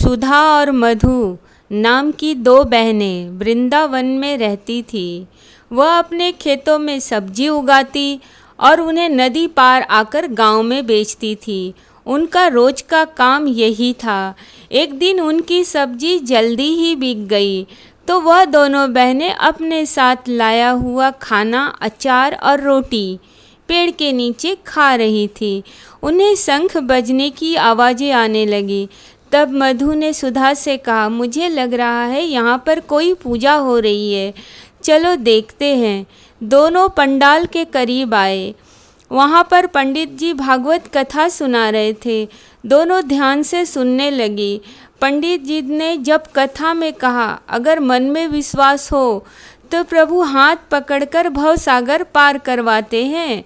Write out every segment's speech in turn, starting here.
सुधा और मधु नाम की दो बहनें वृंदावन में रहती थी। वह अपने खेतों में सब्जी उगाती और उन्हें नदी पार आकर गांव में बेचती थी। उनका रोज का काम यही था। एक दिन उनकी सब्जी जल्दी ही बिक गई तो वह दोनों बहनें अपने साथ लाया हुआ खाना, अचार और रोटी पेड़ के नीचे खा रही थी। उन्हें शंख बजने की आवाज़ें आने लगी। तब मधु ने सुधा से कहा, मुझे लग रहा है यहाँ पर कोई पूजा हो रही है, चलो देखते हैं। दोनों पंडाल के करीब आए। वहाँ पर पंडित जी भागवत कथा सुना रहे थे। दोनों ध्यान से सुनने लगी। पंडित जी ने जब कथा में कहा, अगर मन में विश्वास हो तो प्रभु हाथ पकड़कर भवसागर पार करवाते हैं।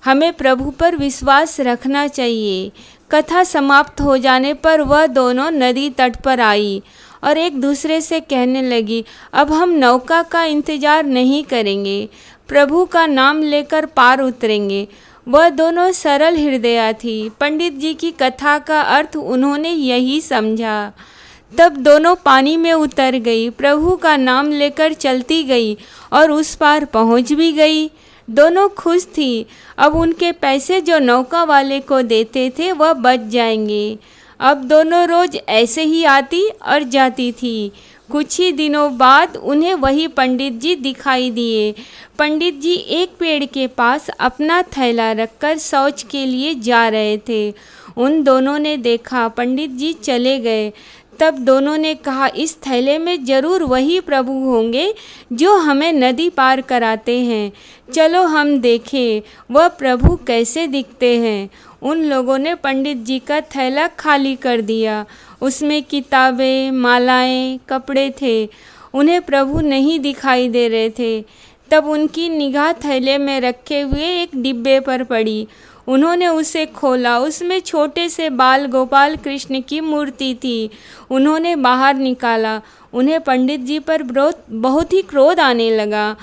हमें प्रभु पर विश्वास रखना चाहिए। कथा समाप्त हो जाने पर वह दोनों नदी तट पर आई और एक दूसरे से कहने लगी, अब हम नौका का इंतजार नहीं करेंगे, प्रभु का नाम लेकर पार उतरेंगे। वह दोनों सरल हृदया थी। पंडित जी की कथा का अर्थ उन्होंने यही समझा। तब दोनों पानी में उतर गई, प्रभु का नाम लेकर चलती गई और उस पार पहुंच भी गई। दोनों खुश थी। अब उनके पैसे जो नौका वाले को देते थे वह बच जाएंगे। अब दोनों रोज ऐसे ही आती और जाती थी। कुछ ही दिनों बाद उन्हें वही पंडित जी दिखाई दिए। पंडित जी एक पेड़ के पास अपना थैला रखकर शौच के लिए जा रहे थे। उन दोनों ने देखा, पंडित जी चले गए। तब दोनों ने कहा, इस थैले में जरूर वही प्रभु होंगे जो हमें नदी पार कराते हैं। चलो हम देखें वह प्रभु कैसे दिखते हैं। उन लोगों ने पंडित जी का थैला खाली कर दिया। उसमें किताबें, मालाएं, कपड़े थे। उन्हें प्रभु नहीं दिखाई दे रहे थे। तब उनकी निगाह थैले में रखे हुए एक डिब्बे पर पड़ी। उन्होंने उसे खोला। उसमें छोटे से बाल गोपाल कृष्ण की मूर्ति थी। उन्होंने बाहर निकाला। उन्हें पंडित जी पर बहुत ही क्रोध आने लगा।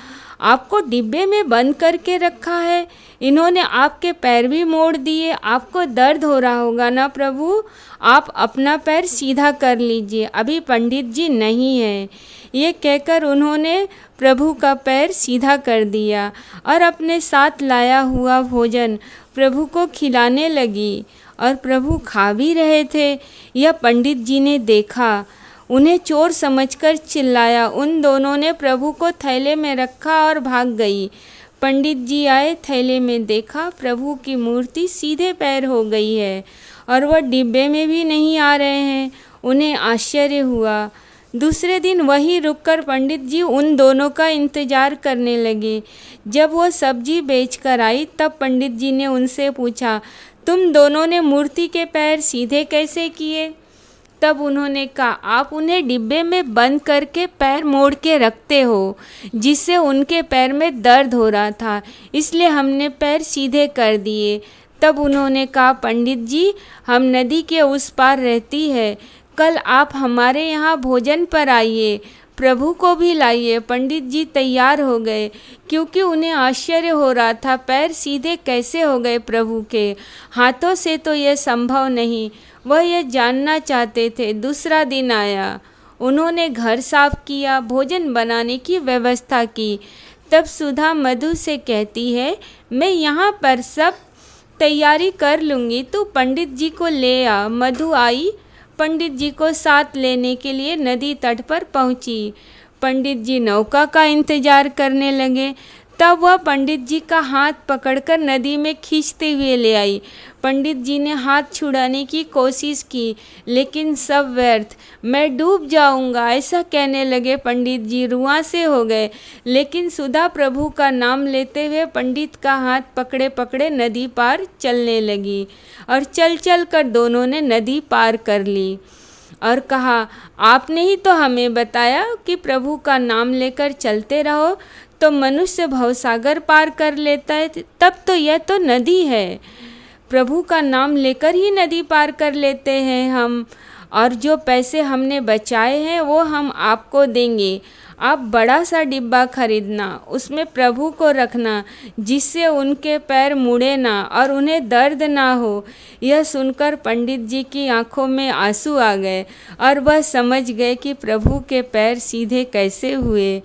आपको डिब्बे में बंद करके रखा है, इन्होंने आपके पैर भी मोड़ दिए, आपको दर्द हो रहा होगा ना प्रभु, आप अपना पैर सीधा कर लीजिए, अभी पंडित जी नहीं है। ये कहकर उन्होंने प्रभु का पैर सीधा कर दिया और अपने साथ लाया हुआ भोजन प्रभु को खिलाने लगी और प्रभु खा भी रहे थे। यह पंडित जी ने देखा, उन्हें चोर समझकर चिल्लाया। उन दोनों ने प्रभु को थैले में रखा और भाग गई। पंडित जी आए, थैले में देखा प्रभु की मूर्ति सीधे पैर हो गई है और वह डिब्बे में भी नहीं आ रहे हैं। उन्हें आश्चर्य हुआ। दूसरे दिन वहीं रुककर पंडित जी उन दोनों का इंतजार करने लगे। जब वो सब्जी बेचकर आई तब पंडित जी ने उनसे पूछा, तुम दोनों ने मूर्ति के पैर सीधे कैसे किए? तब उन्होंने कहा, आप उन्हें डिब्बे में बंद करके पैर मोड़ के रखते हो, जिससे उनके पैर में दर्द हो रहा था, इसलिए हमने पैर सीधे कर दिए। तब उन्होंने कहा, पंडित जी हम नदी के उस पार रहती है, कल आप हमारे यहाँ भोजन पर आइए, प्रभु को भी लाइए। पंडित जी तैयार हो गए क्योंकि उन्हें आश्चर्य हो रहा था, पैर सीधे कैसे हो गए प्रभु के हाथों से, तो यह संभव नहीं। वह यह जानना चाहते थे। दूसरा दिन आया, उन्होंने घर साफ किया, भोजन बनाने की व्यवस्था की। तब सुधा मधु से कहती है, मैं यहाँ पर सब तैयारी कर लूँगी, तू पंडित जी को ले आ। मधु आई, पंडित जी को साथ लेने के लिए नदी तट पर पहुंची। पंडित जी नौका का इंतजार करने लगे। तब वह पंडित जी का हाथ पकड़कर नदी में खींचते हुए ले आई। पंडित जी ने हाथ छुड़ाने की कोशिश की, लेकिन सब व्यर्थ। मैं डूब जाऊंगा, ऐसा कहने लगे। पंडित जी रुआं से हो गए, लेकिन सुधा प्रभु का नाम लेते हुए पंडित का हाथ पकड़े पकड़े नदी पार चलने लगी और चल चल कर दोनों ने नदी पार कर ली और कहा, आपने ही तो हमें बताया कि प्रभु का नाम लेकर चलते रहो तो मनुष्य भवसागर पार कर लेता है। तब तो यह तो नदी है, प्रभु का नाम लेकर ही नदी पार कर लेते हैं हम। और जो पैसे हमने बचाए हैं वो हम आपको देंगे। आप बड़ा सा डिब्बा खरीदना, उसमें प्रभु को रखना, जिससे उनके पैर मुड़े ना और उन्हें दर्द ना हो। यह सुनकर पंडित जी की आंखों में आंसू आ गए और वह समझ गए कि प्रभु के पैर सीधे कैसे हुए।